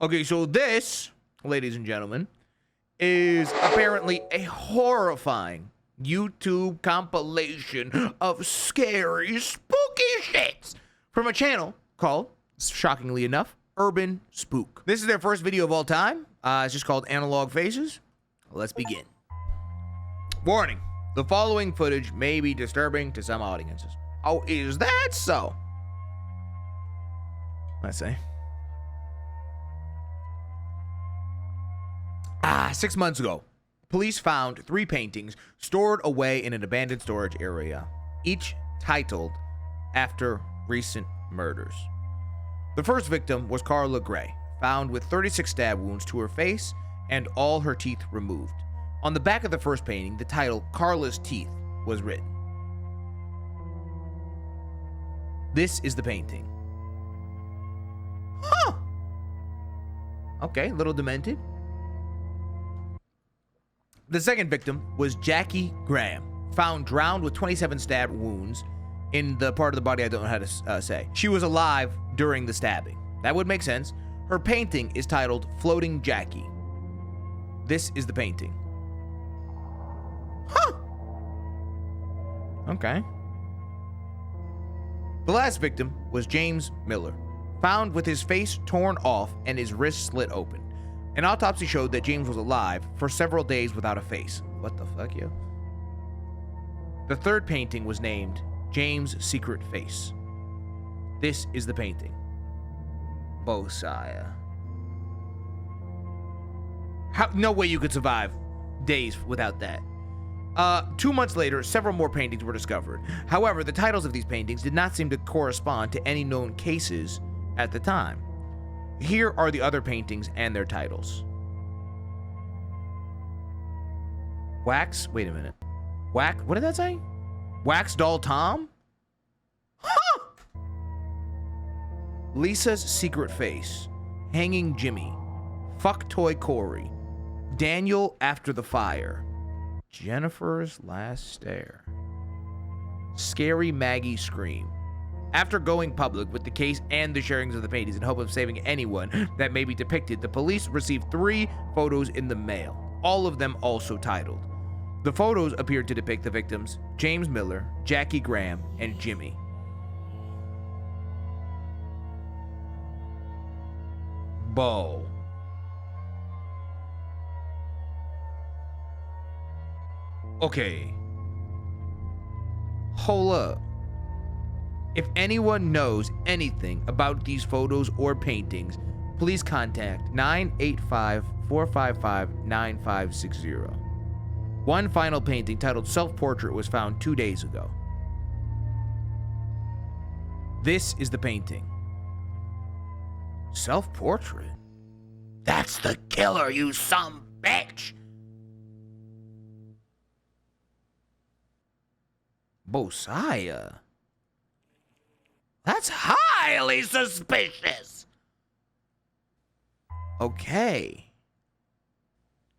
Okay, so this, ladies and gentlemen, is apparently a horrifying YouTube compilation of scary, spooky shits from a channel called, shockingly enough, Urban Spook. This is their first video of all time. It's just called Analog Faces. Let's begin. Warning, the following footage may be disturbing to some audiences. Oh, is that so? I say. 6 months ago, police found 3 paintings stored away in an abandoned storage area, each titled after recent murders. The first victim was Carla Gray, found with 36 stab wounds to her face and all her teeth removed. On the back of the first painting, the title Carla's Teeth was written. This is the painting. Huh. Okay, a little demented. The second victim was Jackie Graham, found drowned with 27 stab wounds in the part of the body I don't know how to say. She was alive during the stabbing. That would make sense. Her painting is titled Floating Jackie. This is the painting. Huh. Okay. The last victim was James Miller, found with his face torn off and his wrist slit open. An autopsy showed that James was alive for several days without a face. What the fuck, yo? The third painting was named James' Secret Face. This is the painting. Bosiah. No way you could survive days without that. 2 months later, several more paintings were discovered. However, the titles of these paintings did not seem to correspond to any known cases at the time. Here are the other paintings and their titles. Wait a minute. What did that say? Wax Doll Tom? Huh! Lisa's Secret Face. Hanging Jimmy. Fuck Toy Corey. Daniel After the Fire. Jennifer's Last Stare. Scary Maggie Scream. After going public with the case and the sharings of the paintings in hope of saving anyone that may be depicted, the police received 3 photos in the mail, all of them also titled. The photos appeared to depict the victims, James Miller, Jackie Graham, and Jimmy. Bo. Okay. Hold up. If anyone knows anything about these photos or paintings, please contact 985-455-9560. One final painting titled Self-Portrait was found 2 days ago. This is the painting. Self-portrait? That's the killer, you some bitch! Bosiah? That's highly suspicious. Okay.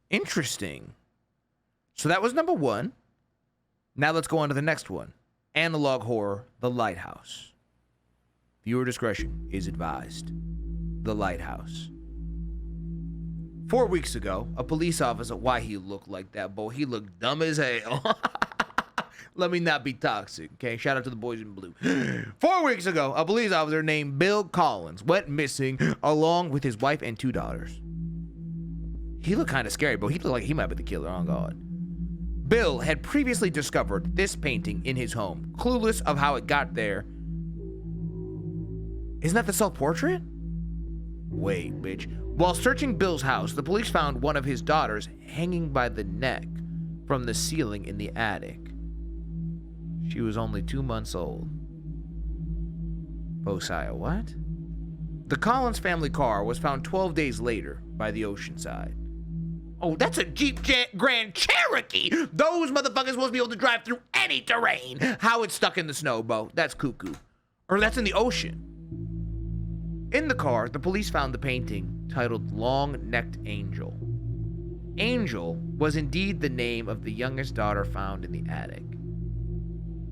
Interesting. So that was number 1. Now let's go on to the next one. Analog horror, The Lighthouse. Viewer discretion is advised. The Lighthouse. 4 weeks ago, a police officer, why he looked like that, boy? He looked dumb as hell. Let me not be toxic, okay? Shout out to the boys in blue. 4 weeks ago, a police officer named Bill Collins went missing along with his wife and 2 daughters. He looked kind of scary, but he looked like he might be the killer, on God. Bill had previously discovered this painting in his home, clueless of how it got there. Isn't that the self-portrait? Wait, bitch. While searching Bill's house, the police found one of his daughters hanging by the neck from the ceiling in the attic. She was only 2 months old. Bosiah, what? The Collins family car was found 12 days later by the ocean side. Oh, that's a Jeep Grand Cherokee! Those motherfuckers supposed to be able to drive through any terrain! How it's stuck in the snow, Bo. That's cuckoo. Or that's in the ocean. In the car, the police found the painting titled Long-Necked Angel. Angel was indeed the name of the youngest daughter found in the attic.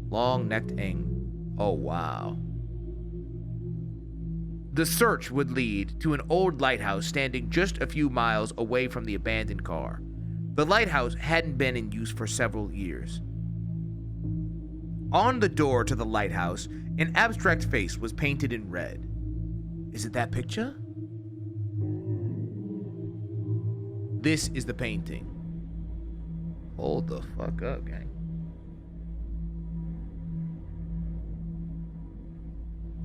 Long-necked Angel. Oh, wow. The search would lead to an old lighthouse standing just a few miles away from the abandoned car. The lighthouse hadn't been in use for several years. On the door to the lighthouse, an abstract face was painted in red. Is it that picture? This is the painting. Hold the fuck up, gang.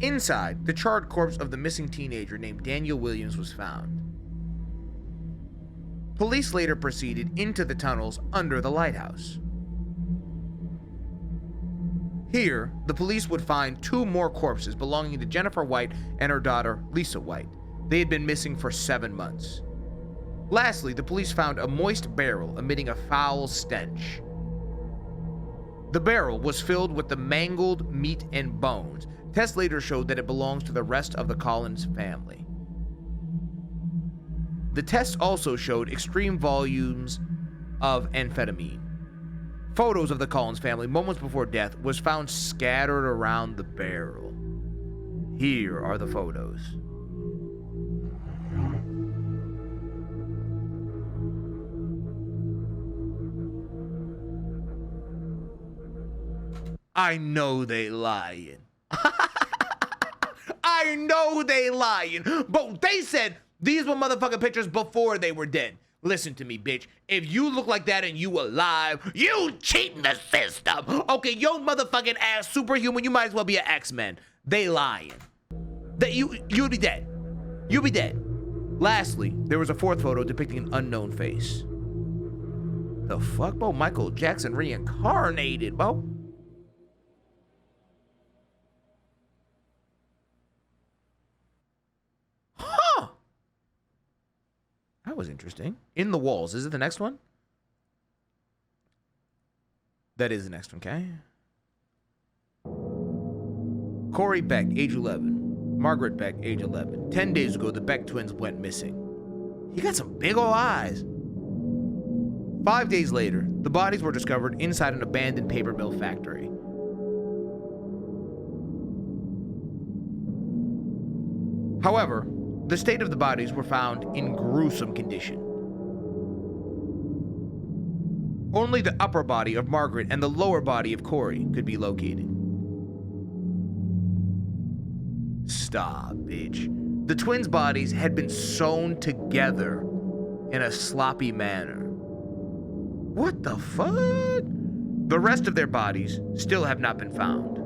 Inside, the charred corpse of the missing teenager named Daniel Williams was found. Police later proceeded into the tunnels under the lighthouse. Here, the police would find 2 more corpses belonging to Jennifer White and her daughter, Lisa White. They had been missing for 7 months. Lastly, the police found a moist barrel emitting a foul stench. The barrel was filled with the mangled meat and bones. Tests later showed that it belongs to the rest of the Collins family. The tests also showed extreme volumes of amphetamine. Photos of the Collins family moments before death was found scattered around the barrel. Here are the photos. I know they lying. I know they lying. But they said these were motherfucking pictures before they were dead. Listen to me, bitch. If you look like that and you alive, you cheating the system. Okay, yo motherfucking ass superhuman, you might as well be an X-Men. They lying. You'll be dead. You'll be dead. Lastly, there was a 4th photo depicting an unknown face. The fuck, bro? Michael Jackson reincarnated, bro. Huh. That was interesting. In the Walls. Is it the next one? That is the next one, okay? Corey Beck, age 11. Margaret Beck, age 11. 10 days ago, the Beck twins went missing. He got some big ol' eyes. 5 days later, the bodies were discovered inside an abandoned paper mill factory. However, the state of the bodies were found in gruesome condition. Only the upper body of Margaret and the lower body of Corey could be located. Stop, bitch. The twins' bodies had been sewn together in a sloppy manner. What the fuck? The rest of their bodies still have not been found.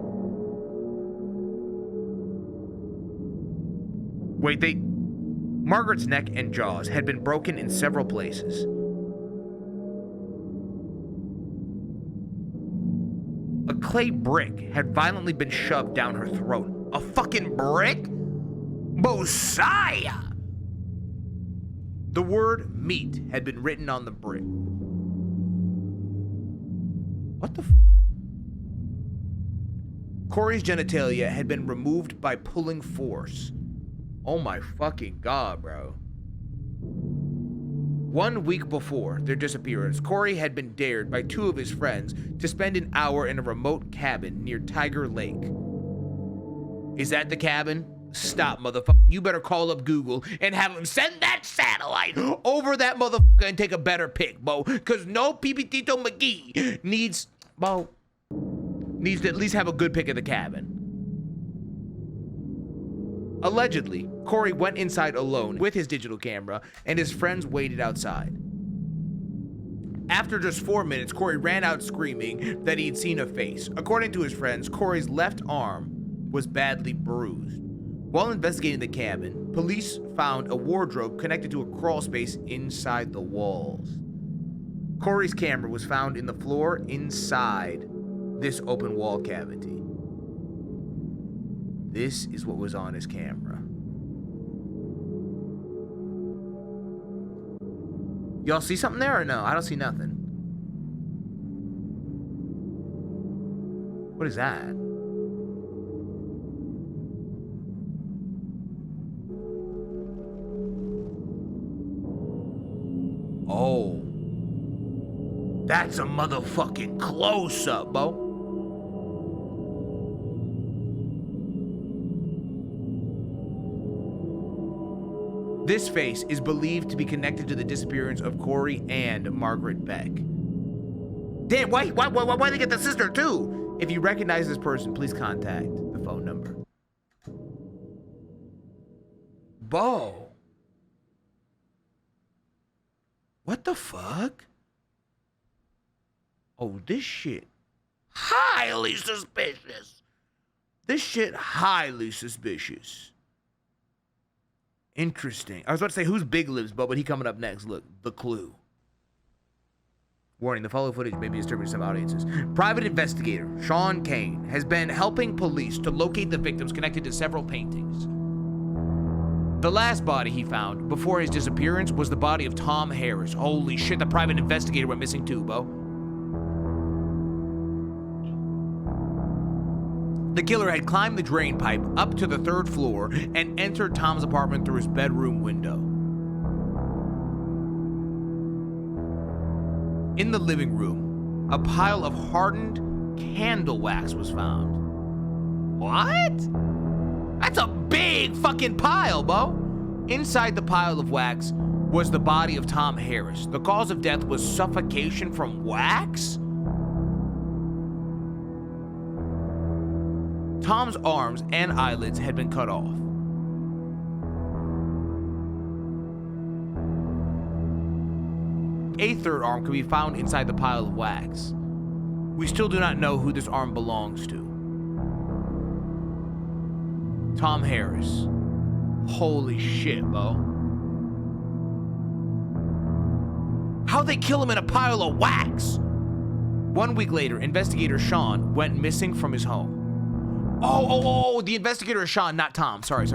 Wait, Margaret's neck and jaws had been broken in several places. A clay brick had violently been shoved down her throat. A fucking brick? Messiah! The word meat had been written on the brick. What the f? Corey's genitalia had been removed by pulling force. Oh my fucking god, bro. 1 week before their disappearance, Corey had been dared by 2 of his friends to spend an hour in a remote cabin near Tiger Lake. Is that the cabin? Stop, motherfucker. You better call up Google and have them send that satellite over that motherfucker and take a better pic, Bo. Because no Pipitito McGee needs to at least have a good pic of the cabin. Allegedly, Corey went inside alone with his digital camera and his friends waited outside. After just 4 minutes, Corey ran out screaming that he'd seen a face. According to his friends, Corey's left arm was badly bruised. While investigating the cabin, police found a wardrobe connected to a crawl space inside the walls. Corey's camera was found in the floor inside this open wall cavity. This is what was on his camera. Y'all see something there or no? I don't see nothing. What is that? Oh. That's a motherfucking close-up, Bo. This face is believed to be connected to the disappearance of Corey and Margaret Beck. Damn, why they get the sister too? If you recognize this person, please contact the phone number. Bo. What the fuck? Oh, this shit highly suspicious. This shit highly suspicious. Interesting. I was about to say, who's Big Lips, but he coming up next. Look, the clue. Warning, the following footage may be disturbing to some audiences. Private investigator Sean Kane has been helping police to locate the victims connected to several paintings. The last body he found before his disappearance was the body of Tom Harris. Holy shit, the private investigator went missing too, Bo. The killer had climbed the drain pipe up to the 3rd floor and entered Tom's apartment through his bedroom window. In the living room, a pile of hardened candle wax was found. What? That's a big fucking pile, Bo. Inside the pile of wax was the body of Tom Harris. The cause of death was suffocation from wax? Tom's arms and eyelids had been cut off. A 3rd arm could be found inside the pile of wax. We still do not know who this arm belongs to. Tom Harris. Holy shit, Bo. How'd they kill him in a pile of wax? 1 week later, investigator Sean went missing from his home. Oh, the investigator is Sean, not Tom. Sorry.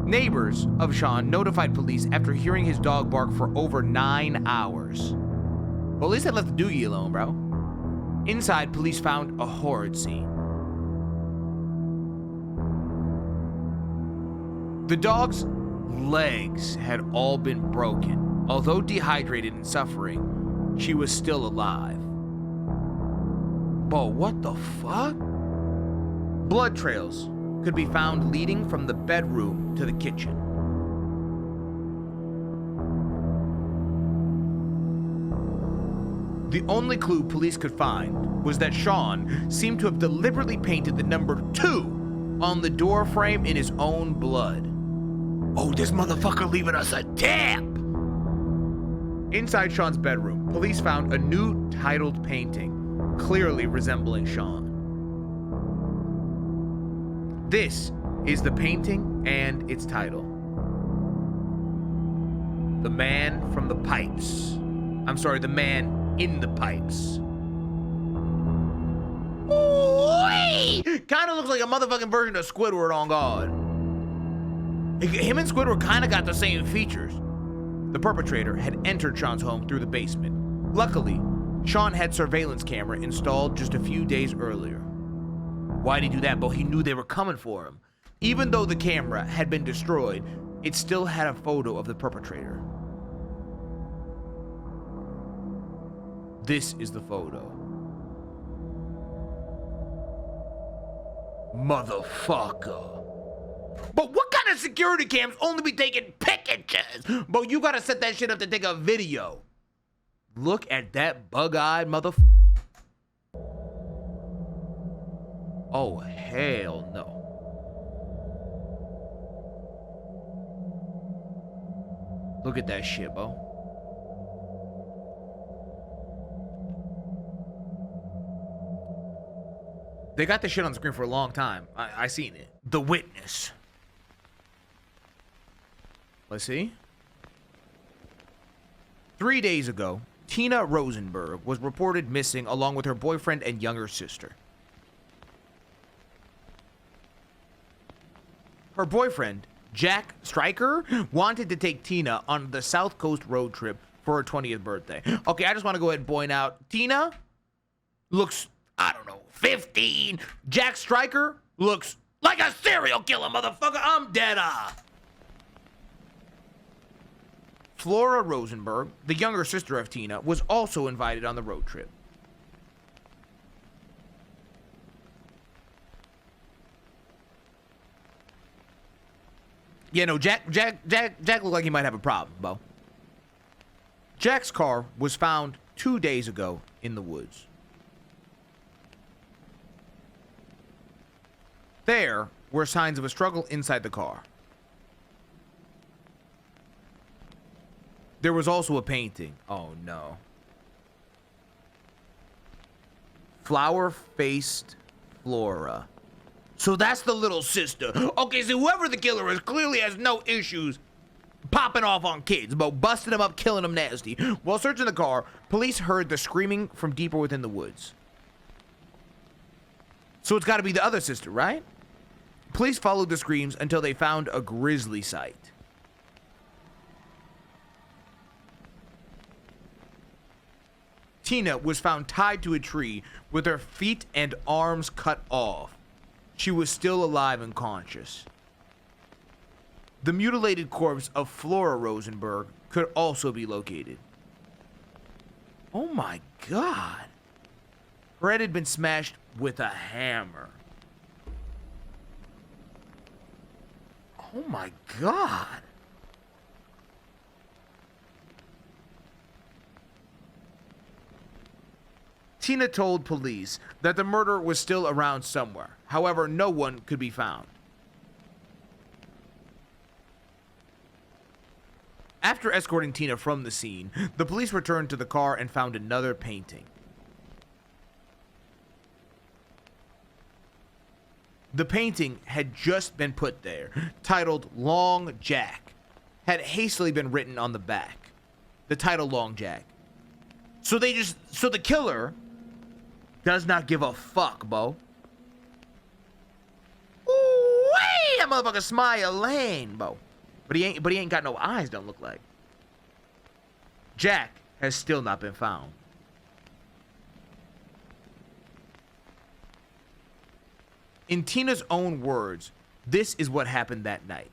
Neighbors of Sean notified police after hearing his dog bark for over 9 hours. Well, at least they left the doogie alone, bro. Inside, police found a horrid scene. The dog's legs had all been broken. Although dehydrated and suffering, she was still alive. But what the fuck? Blood trails could be found leading from the bedroom to the kitchen. The only clue police could find was that Sean seemed to have deliberately painted the number 2 on the door frame in his own blood. Oh, this motherfucker leaving us a tip! Inside Sean's bedroom, police found a new titled painting, clearly resembling Sean. This is the painting and its title. The Man from the Pipes. I'm sorry, The Man in the Pipes. Ooh-wee! Kinda looks like a motherfucking version of Squidward on God. Him and Squidward kinda got the same features. The perpetrator had entered Sean's home through the basement. Luckily, Sean had surveillance camera installed just a few days earlier. Why'd he do that? But he knew they were coming for him. Even though the camera had been destroyed, it still had a photo of the perpetrator. This is the photo. Motherfucker. But what kind of security cams only be taking pictures? But you gotta set that shit up to take a video. Look at that bug-eyed motherfucker. Oh, hell no. Look at that shit, Bo. They got this shit on the screen for a long time. I seen it. The Witness. Let's see. 3 days ago, Tina Rosenberg was reported missing along with her boyfriend and younger sister. Her boyfriend, Jack Stryker, wanted to take Tina on the South Coast road trip for her 20th birthday. Okay, I just want to go ahead and point out, Tina looks, I don't know, 15. Jack Stryker looks like a serial killer, motherfucker. I'm dead. Flora Rosenberg, the younger sister of Tina, was also invited on the road trip. Yeah, no, Jack looked like he might have a problem, Bo. Jack's car was found 2 days ago in the woods. There were signs of a struggle inside the car. There was also a painting. Oh, no. Flower-faced Flora. So that's the little sister. Okay, so whoever the killer is clearly has no issues popping off on kids, but busting them up, killing them nasty. While searching the car, police heard the screaming from deeper within the woods. So it's got to be the other sister, right? Police followed the screams until they found a grisly sight. Tina was found tied to a tree with her feet and arms cut off. She was still alive and conscious. The mutilated corpse of Flora Rosenberg could also be located. Oh my God. Her head had been smashed with a hammer. Oh my God. Tina told police that the murderer was still around somewhere. However, no one could be found. After escorting Tina from the scene, the police returned to the car and found another painting. The painting had just been put there, titled Long Jack, had hastily been written on the back. The title Long Jack. So the killer does not give a fuck, Bo. Ooh, wait, that motherfucker smiling, Bo. But he ain't got no eyes, don't look like. Jack has still not been found. In Tina's own words, this is what happened that night.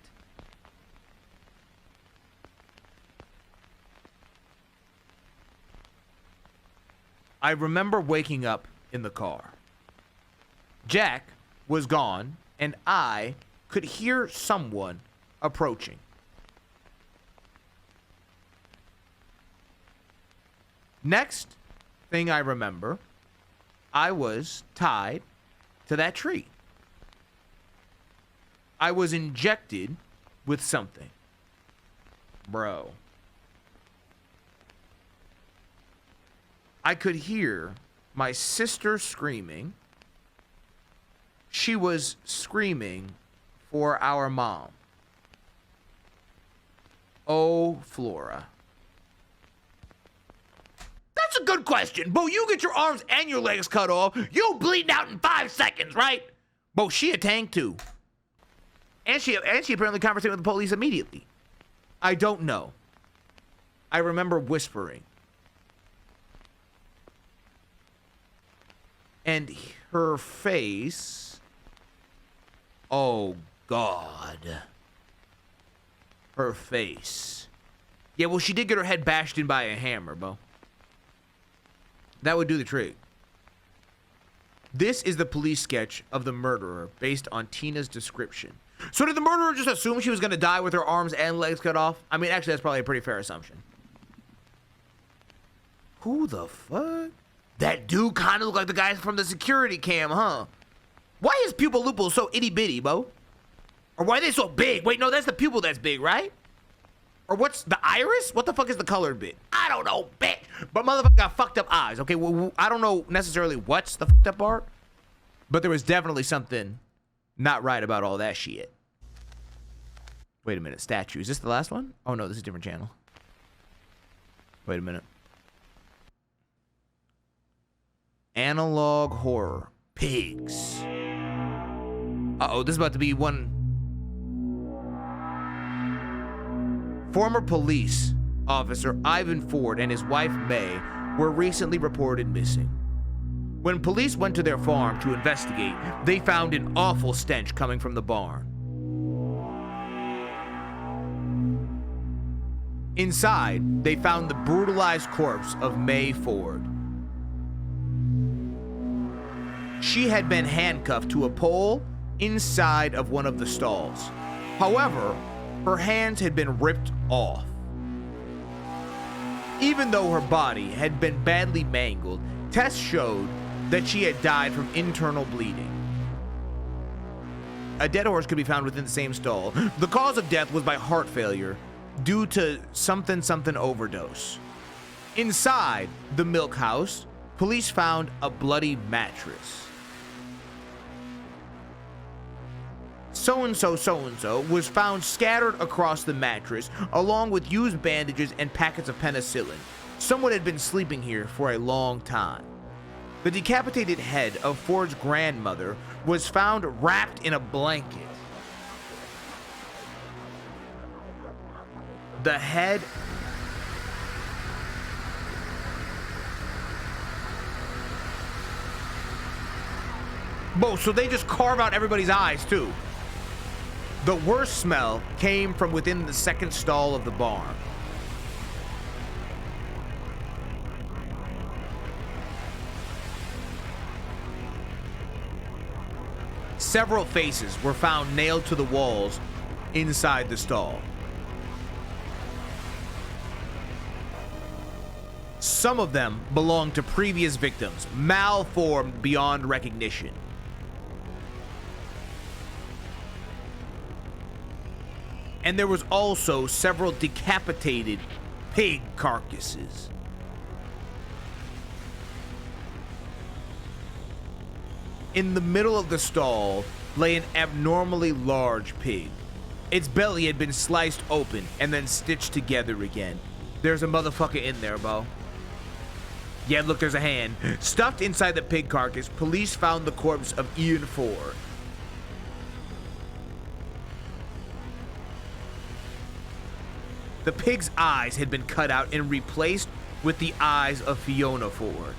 I remember waking up in the car. Jack was gone, and I could hear someone approaching. Next thing I remember, I was tied to that tree. I was injected with something. Bro. I could hear my sister screaming. She was screaming for our mom. Oh, Flora. That's a good question. Bo, you get your arms and your legs cut off. You'll bleed out in 5 seconds, right? Bo, she a tank too. And she apparently conversated with the police immediately. I don't know. I remember whispering. And her face. Oh, God. Her face. Yeah, well, she did get her head bashed in by a hammer, Bo. That would do the trick. This is the police sketch of the murderer based on Tina's description. So did the murderer just assume she was going to die with her arms and legs cut off? I mean, actually, that's probably a pretty fair assumption. Who the fuck? That dude kind of looked like the guy from the security cam, huh? Why is pupil lupul so itty-bitty, Bo? Or why are they so big? Wait, no, that's the pupil that's big, right? Or what's the iris? What the fuck is the colored bit? I don't know, bitch. But motherfucker got fucked up eyes, okay? Well, I don't know necessarily what's the fucked up part, but there was definitely something not right about all that shit. Wait a minute, statue. Is this the last one? Oh no, this is a different channel. Wait a minute. Analog horror. Pigs. Uh-oh, this is about to be one. Former police officer Ivan Ford and his wife May were recently reported missing. When police went to their farm to investigate, they found an awful stench coming from the barn. Inside, they found the brutalized corpse of May Ford. She had been handcuffed to a pole inside of one of the stalls. However, Her hands had been ripped off. Even though her body had been badly mangled, tests showed that she had died from internal bleeding. A dead horse could be found within the same stall. The cause of death was by heart failure due to something overdose. Inside the milk house, police found a bloody mattress. So-and-so was found scattered across the mattress, along with used bandages and packets of penicillin. Someone had been sleeping here for a long time. The decapitated head of Ford's grandmother was found wrapped in a blanket. The head... Whoa, so they just carve out everybody's eyes, too. The worst smell came from within the second stall of the barn. Several faces were found nailed to the walls inside the stall. Some of them belonged to previous victims, malformed beyond recognition. And there was also several decapitated pig carcasses. In the middle of the stall lay an abnormally large pig. Its belly had been sliced open and then stitched together again. There's a motherfucker in there, Bo. Yeah, look, there's a hand. Stuffed inside the pig carcass, police found the corpse of Ian Ford. The pig's eyes had been cut out and replaced with the eyes of Fiona Ford.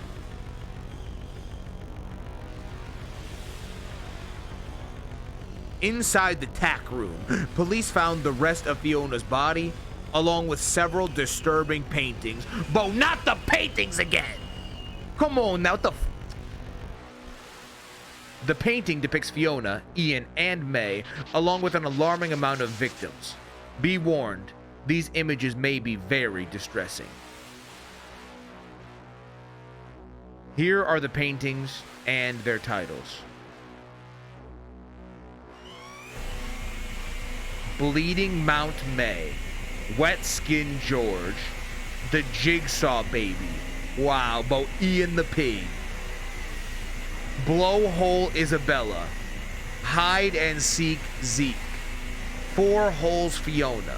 Inside the tack room, police found the rest of Fiona's body, along with several disturbing paintings. But not the paintings again! Come on now, what the The painting depicts Fiona, Ian, and May, along with an alarming amount of victims. Be warned, these images may be very distressing. Here are the paintings and their titles. Bleeding Mount May, Wet Skin George, The Jigsaw Baby, wow, Bo Ian the Pig, Blowhole Isabella, Hide and Seek Zeke, Four Holes Fiona,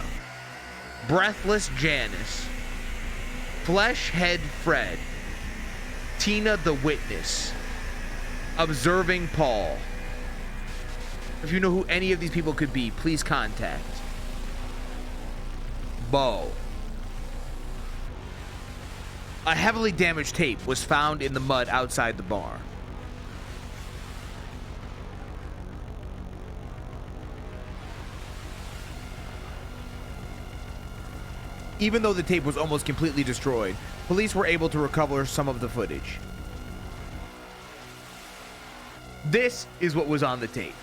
Breathless Janice, Fleshhead Fred, Tina the Witness, Observing Paul. If you know who any of these people could be, please contact Bo. A heavily damaged tape was found in the mud outside the bar. Even though the tape was almost completely destroyed, police were able to recover some of the footage. This is what was on the tape.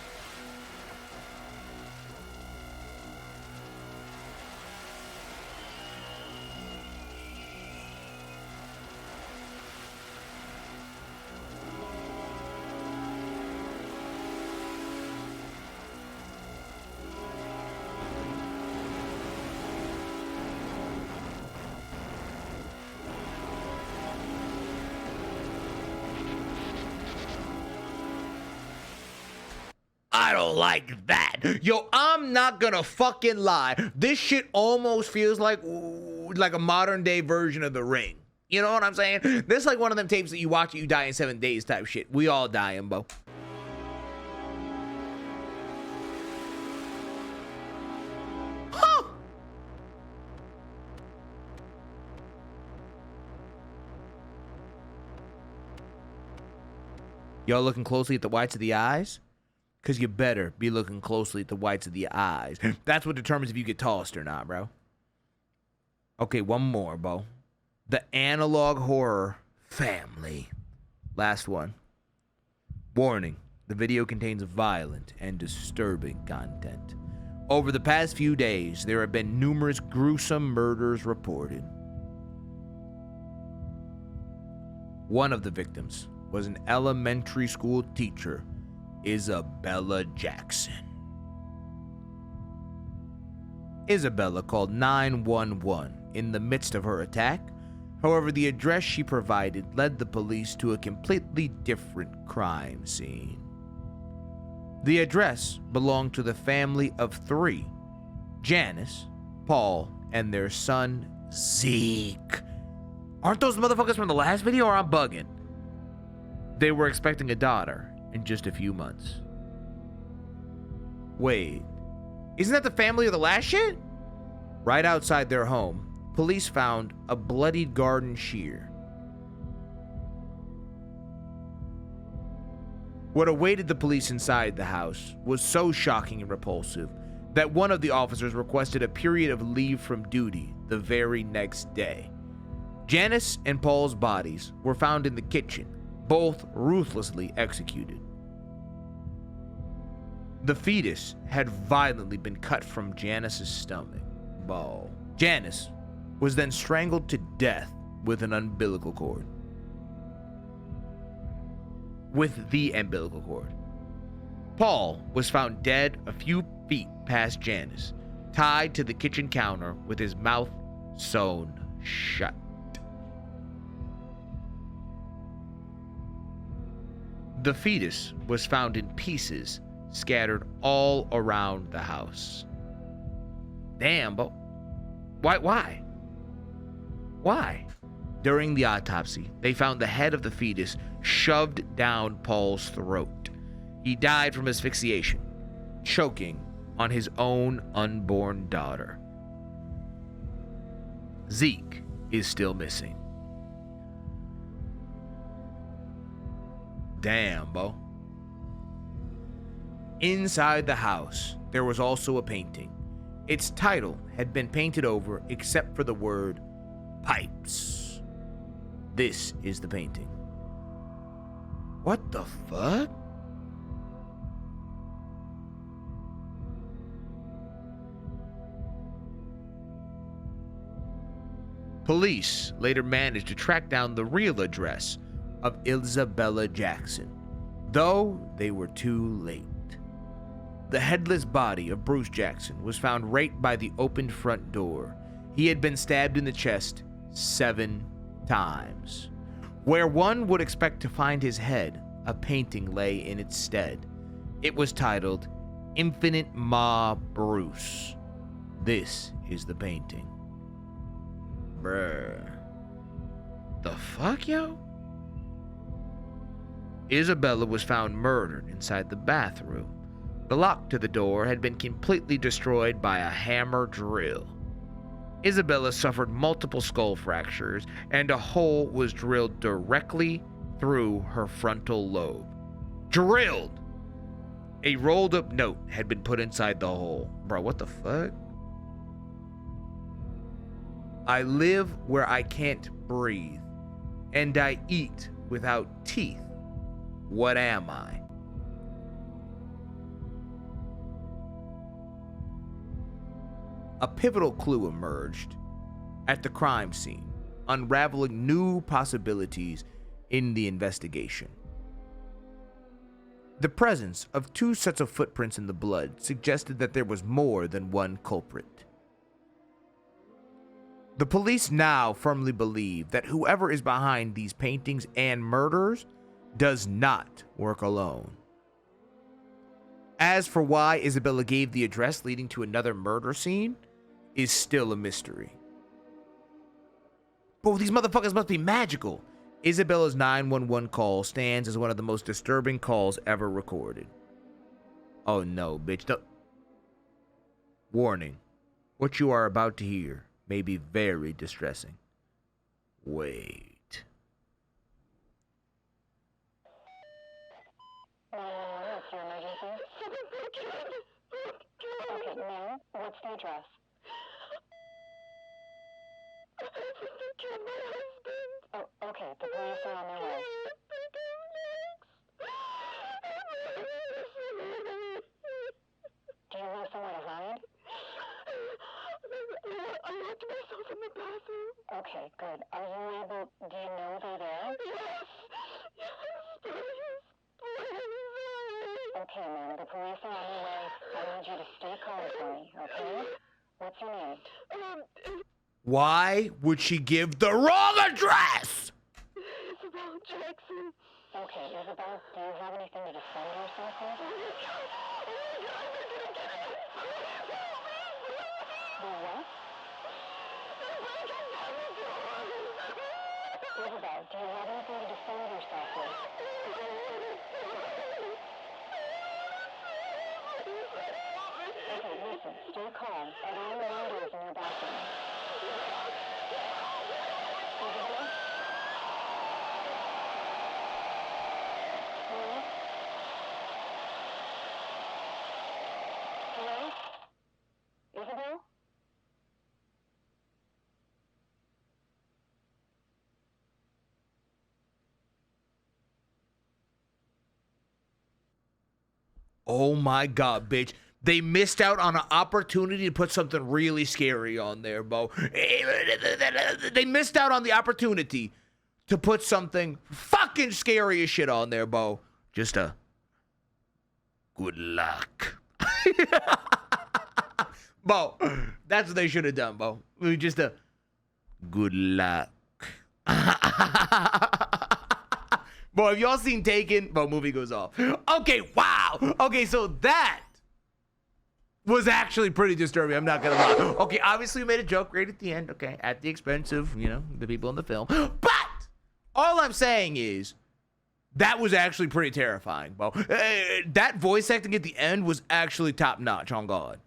I don't like that. Yo, I'm not gonna fucking lie. This shit almost feels like a modern day version of The Ring. You know what I'm saying? This is like one of them tapes that you watch and you die in 7 days type shit. We all dying, Bo. Huh. Y'all looking closely at the whites of the eyes? Because you better be looking closely at the whites of the eyes. That's what determines if you get tossed or not, bro. Okay, one more, Bo. The analog horror family. Last one. Warning. The video contains violent and disturbing content. Over the past few days, there have been numerous gruesome murders reported. One of the victims was an elementary school teacher, Isabelle Jackson. Isabella called 911 in the midst of her attack. However, the address she provided led the police to a completely different crime scene. The address belonged to the family of 3, Janice, Paul, and their son, Zeke. Aren't those motherfuckers from the last video, or I'm bugging? They were expecting a daughter in just a few months. Wait, isn't that the family of the last shit? Right outside their home, police found a bloodied garden shear. What awaited the police inside the house was so shocking and repulsive that one of the officers requested a period of leave from duty the very next day. Janice and Paul's bodies were found in the kitchen, both ruthlessly executed. The fetus had violently been cut from Janice's stomach. Janice was then strangled to death with an umbilical cord. Paul was found dead a few feet past Janice, tied to the kitchen counter with his mouth sewn shut. The fetus was found in pieces scattered all around the house. Damn, but why? During the autopsy, they found the head of the fetus shoved down Paul's throat. He died from asphyxiation, choking on his own unborn daughter. Zeke is still missing. Damn, Bo. Inside the house, there was also a painting. Its title had been painted over except for the word pipes. This is the painting. What the fuck? Police later managed to track down the real address of Isabelle Jackson, though they were too late. The headless body of Bruce Jackson was found right by the opened front door. He had been stabbed in the chest 7 times. Where one would expect to find his head, a painting lay in its stead. It was titled Infinite Ma Bruce. This is the painting. Bruh. The fuck, yo? Isabella was found murdered inside the bathroom. The lock to the door had been completely destroyed by a hammer drill. Isabella suffered multiple skull fractures, and a hole was drilled directly through her frontal lobe. Drilled! A rolled up note had been put inside the hole. Bro, what the fuck? I live where I can't breathe, and I eat without teeth. What am I? A pivotal clue emerged at the crime scene, unraveling new possibilities in the investigation. The presence of 2 sets of footprints in the blood suggested that there was more than one culprit. The police now firmly believe that whoever is behind these paintings and murders does not work alone. As for why Isabella gave the address leading to another murder scene is still a mystery. Bro, these motherfuckers must be magical. Isabella's 911 call stands as one of the most disturbing calls ever recorded. Oh no, bitch. Don't. Warning. What you are about to hear may be very distressing. Wait. What's your emergency? Okay, now, what's the address? Oh, okay, the police are on their way. Do you have somewhere to hide? the bathroom. Okay, good. Are you able, do you know they're there? Yes. Yes, please. Please. Okay, ma'am, the police are on their way. I need you to stay calm for me, okay? What's your name? Why would she give the wrong address? Isabelle Jackson. Okay, Isabel, do you have anything to defend yourself with? The what? Isabel, do you have anything to defend yourself with? Okay, listen, stay calm. Are there any windows in your bathroom? Isabel? Hello? Hello? Isabel? Oh my God, bitch. They missed out on an opportunity to put something really scary on there, Bo. They missed out on the opportunity to put something fucking scary as shit on there, Bo. Just a good luck. Bo, that's what they should have done, Bo. Just a good luck. Boy, have y'all seen Taken? Bo, movie goes off. Okay, wow. Okay, so that was actually pretty disturbing. I'm not gonna lie. Okay, obviously we made a joke right at the end, okay, at the expense of, you know, the people in the film. But all I'm saying is that was actually pretty terrifying, Bo. That voice acting at the end was actually top notch, on God.